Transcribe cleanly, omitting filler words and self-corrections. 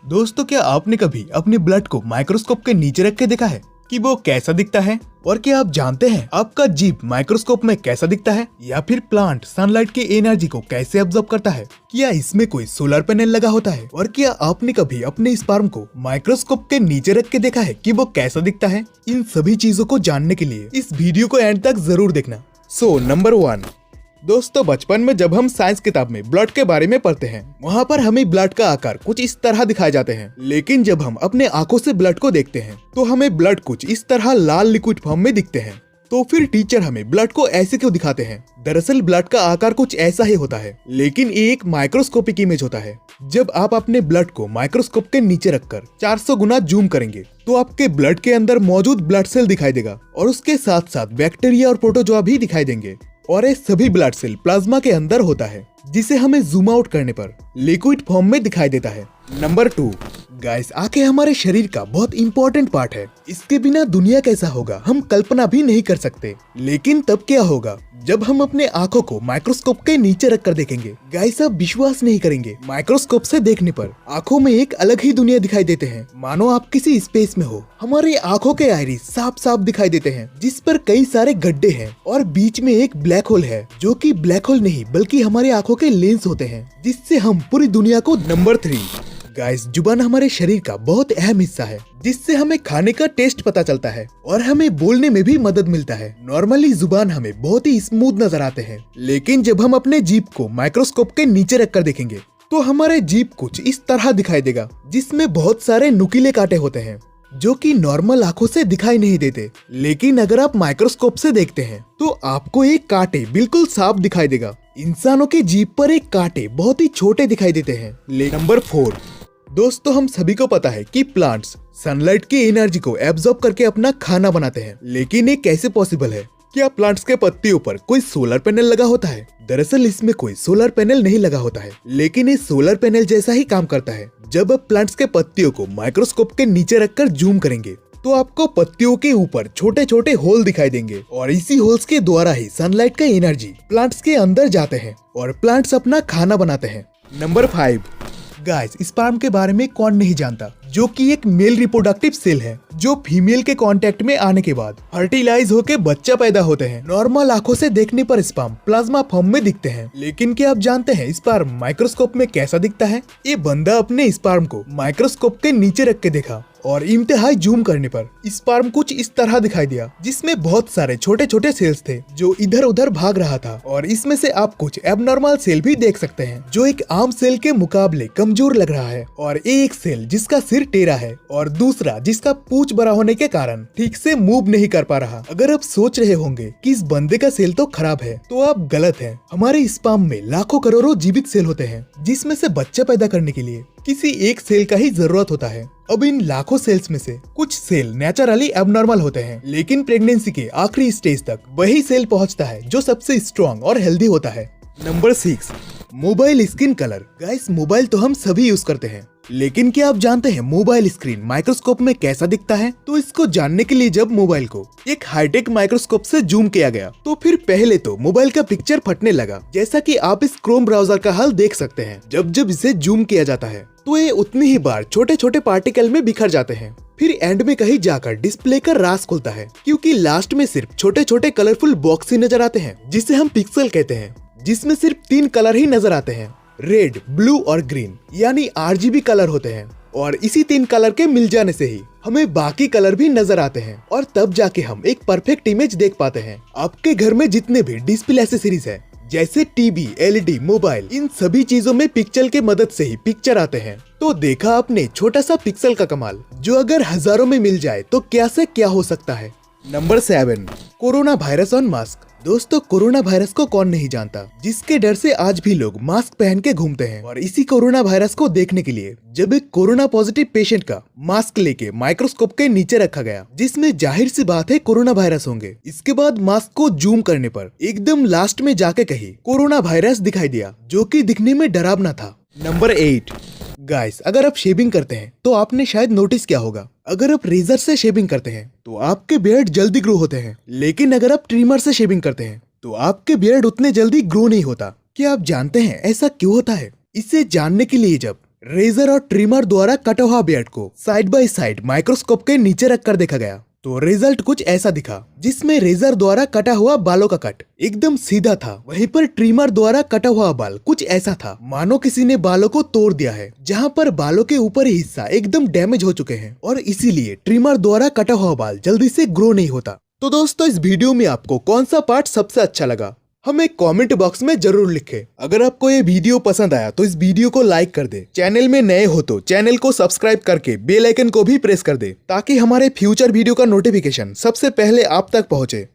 दोस्तों, क्या आपने कभी अपने ब्लड को माइक्रोस्कोप के नीचे रख के देखा है कि वो कैसा दिखता है? और क्या आप जानते हैं आपका जीभ माइक्रोस्कोप में कैसा दिखता है? या फिर प्लांट सनलाइट की एनर्जी को कैसे ऑब्जर्व करता है? क्या इसमें कोई सोलर पैनल लगा होता है? और क्या आपने कभी अपने स्पर्म को माइक्रोस्कोप के नीचे रख के देखा है कि वो कैसा दिखता है? इन सभी चीजों को जानने के लिए इस वीडियो को एंड तक जरूर देखना। सो नंबर 1, दोस्तों, बचपन में जब हम साइंस किताब में ब्लड के बारे में पढ़ते हैं, वहाँ पर हमें ब्लड का आकार कुछ इस तरह दिखाए जाते हैं। लेकिन जब हम अपने आंखों से ब्लड को देखते हैं तो हमें ब्लड कुछ इस तरह लाल लिक्विड फॉर्म में दिखते हैं। तो फिर टीचर हमें ब्लड को ऐसे क्यों दिखाते हैं? दरअसल ब्लड का आकार कुछ ऐसा ही होता है, लेकिन ये एक माइक्रोस्कोपिक इमेज होता है। जब आप अपने ब्लड को माइक्रोस्कोप के नीचे रखकर 400 गुना जूम करेंगे तो आपके ब्लड के अंदर मौजूद ब्लड सेल दिखाई देगा और उसके साथ साथ बैक्टीरिया और प्रोटोजोआ भी दिखाई देंगे। और ये सभी ब्लड सेल प्लाज्मा के अंदर होता है, जिसे हमें जूम आउट करने पर लिक्विड फॉर्म में दिखाई देता है। नंबर 2, गाइस, आंखें हमारे शरीर का बहुत इंपॉर्टेंट पार्ट है। इसके बिना दुनिया कैसा होगा हम कल्पना भी नहीं कर सकते। लेकिन तब क्या होगा जब हम अपने आंखों को माइक्रोस्कोप के नीचे रखकर देखेंगे? गाइस, आप विश्वास नहीं करेंगे, माइक्रोस्कोप से देखने पर आंखों में एक अलग ही दुनिया दिखाई देते हैं, मानो आप किसी स्पेस में हो। हमारी आंखों के आइरिस साफ साफ दिखाई देते हैं, जिस पर कई सारे गड्ढे हैं और बीच में एक ब्लैक होल है, जो कि ब्लैक होल नहीं बल्कि हमारी आंखों के लेंस होते हैं, जिससे हम पूरी दुनिया को। नंबर 3, गाइस, जुबान हमारे शरीर का बहुत अहम हिस्सा है, जिससे हमें खाने का टेस्ट पता चलता है और हमें बोलने में भी मदद मिलता है। नॉर्मली जुबान हमें बहुत ही स्मूथ नजर आते हैं, लेकिन जब हम अपने जीभ को माइक्रोस्कोप के नीचे रखकर देखेंगे तो हमारे जीभ कुछ इस तरह दिखाई देगा, जिसमें बहुत सारे नुकीले कांटे होते हैं, जो कि नॉर्मल आंखों से दिखाई नहीं देते। लेकिन अगर आप माइक्रोस्कोप से देखते हैं तो आपको एक कांटे बिल्कुल साफ दिखाई देगा। इंसानों की जीभ पर एक कांटे बहुत ही छोटे दिखाई देते हैं। नंबर 4, दोस्तों, हम सभी को पता है कि प्लांट्स सनलाइट की एनर्जी को एब्जॉर्ब करके अपना खाना बनाते हैं। लेकिन ये कैसे पॉसिबल है? क्या प्लांट्स के पत्तियों पर कोई सोलर पैनल लगा होता है? दरअसल इसमें कोई सोलर पैनल नहीं लगा होता है, लेकिन ये सोलर पैनल जैसा ही काम करता है। जब आप प्लांट्स के पत्तियों को माइक्रोस्कोप के नीचे रखकर जूम करेंगे तो आपको पत्तियों के ऊपर छोटे छोटे होल दिखाई देंगे और इसी होल्स के द्वारा ही सनलाइट का एनर्जी प्लांट्स के अंदर जाते हैं और प्लांट्स अपना खाना बनाते हैं। नंबर 5, गाइस, स्पर्म के बारे में कौन नहीं जानता, जो कि एक मेल रिप्रोडक्टिव सेल है, जो फीमेल के कांटेक्ट में आने के बाद फर्टिलाइज होकर बच्चा पैदा होते हैं। नॉर्मल आंखों से देखने पर स्पर्म प्लाज्मा फॉर्म में दिखते हैं, लेकिन क्या आप जानते हैं स्पर्म माइक्रोस्कोप में कैसा दिखता है? ये बंदा अपने स्पर्म को माइक्रोस्कोप के नीचे रख के देखा और इंतहाई जूम करने पर स्पर्म कुछ इस तरह दिखाई दिया, जिसमें बहुत सारे छोटे छोटे सेल्स थे जो इधर उधर भाग रहा था। और इसमें से आप कुछ एबनॉर्मल सेल भी देख सकते हैं, जो एक आम सेल के मुकाबले कमजोर लग रहा है। और एक सेल जिसका सिर टेढ़ा है और दूसरा जिसका पूंछ बड़ा होने के कारण ठीक से मूव नहीं कर पा रहा। अगर आप सोच रहे होंगे कि इस बंदे का सेल तो खराब है, तो आप गलत हैं। हमारे स्पर्म में लाखों करोड़ों जीवित सेल होते हैं, जिसमें से बच्चा पैदा करने के लिए किसी एक सेल का ही जरूरत होता है। अब इन लाखों सेल्स में से कुछ सेल नेचुरली एबनॉर्मल होते हैं, लेकिन प्रेगनेंसी के आखिरी स्टेज तक वही सेल पहुंचता है जो सबसे स्ट्रॉन्ग और हेल्दी होता है। Number 6, mobile screen colour. Guys, mobile तो हम सभी यूज करते हैं, लेकिन क्या आप जानते हैं मोबाइल स्क्रीन माइक्रोस्कोप में कैसा दिखता है? तो इसको जानने के लिए जब मोबाइल को एक हाईटेक माइक्रोस्कोप से जूम किया गया तो फिर पहले तो मोबाइल का पिक्चर फटने लगा, जैसा कि आप इस क्रोम ब्राउजर का हाल देख सकते हैं। जब जब इसे जूम किया जाता है तो ये उतनी ही बार छोटे छोटे पार्टिकल में बिखर जाते हैं। फिर एंड में कहीं जाकर डिस्प्ले का राज खुलता है, क्योंकि लास्ट में सिर्फ छोटे छोटे कलरफुल बॉक्स ही नजर आते हैं, जिसे हम पिक्सल कहते हैं, जिसमें सिर्फ 3 कलर ही नजर आते हैं, रेड, ब्लू और ग्रीन, यानी RGB कलर होते हैं। और इसी 3 कलर के मिल जाने से ही हमें बाकी कलर भी नजर आते हैं और तब जाके हम एक परफेक्ट इमेज देख पाते हैं। आपके घर में जितने भी डिस्प्ले एक्सेसरीज है, जैसे टीवी, LED, मोबाइल, इन सभी चीजों में पिक्सल के मदद से ही पिक्चर आते हैं। तो देखा आपने छोटा सा पिक्सल का कमाल, जो अगर हजारों में मिल जाए तो क्या से क्या हो सकता है। नंबर 7, कोरोना वायरस और मास्क। दोस्तों, कोरोना वायरस को कौन नहीं जानता, जिसके डर से आज भी लोग मास्क पहन के घूमते हैं। और इसी कोरोना वायरस को देखने के लिए जब एक कोरोना पॉजिटिव पेशेंट का मास्क लेके माइक्रोस्कोप के नीचे रखा गया, जिसमें जाहिर सी बात है कोरोना वायरस होंगे, इसके बाद मास्क को जूम करने पर एकदम लास्ट में जाके कहीं कोरोना वायरस दिखाई दिया, जो कि दिखने में डरावना था। नंबर 8, गाइस, अगर आप शेविंग करते हैं तो आपने शायद नोटिस किया होगा, अगर आप रेजर से शेविंग करते हैं तो आपके बियर्ड जल्दी ग्रो होते हैं, लेकिन अगर आप ट्रिमर से शेविंग करते हैं तो आपके बियर्ड उतने जल्दी ग्रो नहीं होता। क्या आप जानते हैं ऐसा क्यों होता है? इसे जानने के लिए जब रेजर और ट्रिमर द्वारा कटा हुआ ब्लेड को साइड बाय साइड माइक्रोस्कोप के नीचे रखकर देखा गया तो रिजल्ट कुछ ऐसा दिखा, जिसमें रेजर द्वारा कटा हुआ बालों का कट एकदम सीधा था। वहीं पर ट्रिमर द्वारा कटा हुआ बाल कुछ ऐसा था मानो किसी ने बालों को तोड़ दिया है, जहां पर बालों के ऊपरी हिस्सा एकदम डैमेज हो चुके हैं और इसीलिए ट्रिमर द्वारा कटा हुआ बाल जल्दी से ग्रो नहीं होता। तो दोस्तों, इस वीडियो में आपको कौन सा पार्ट सबसे अच्छा लगा हमें कमेंट बॉक्स में जरूर लिखें। अगर आपको ये वीडियो पसंद आया तो इस वीडियो को लाइक कर दे। चैनल में नए हो तो चैनल को सब्सक्राइब करके बेल आइकन को भी प्रेस कर दे ताकि हमारे फ्यूचर वीडियो का नोटिफिकेशन सबसे पहले आप तक पहुंचे।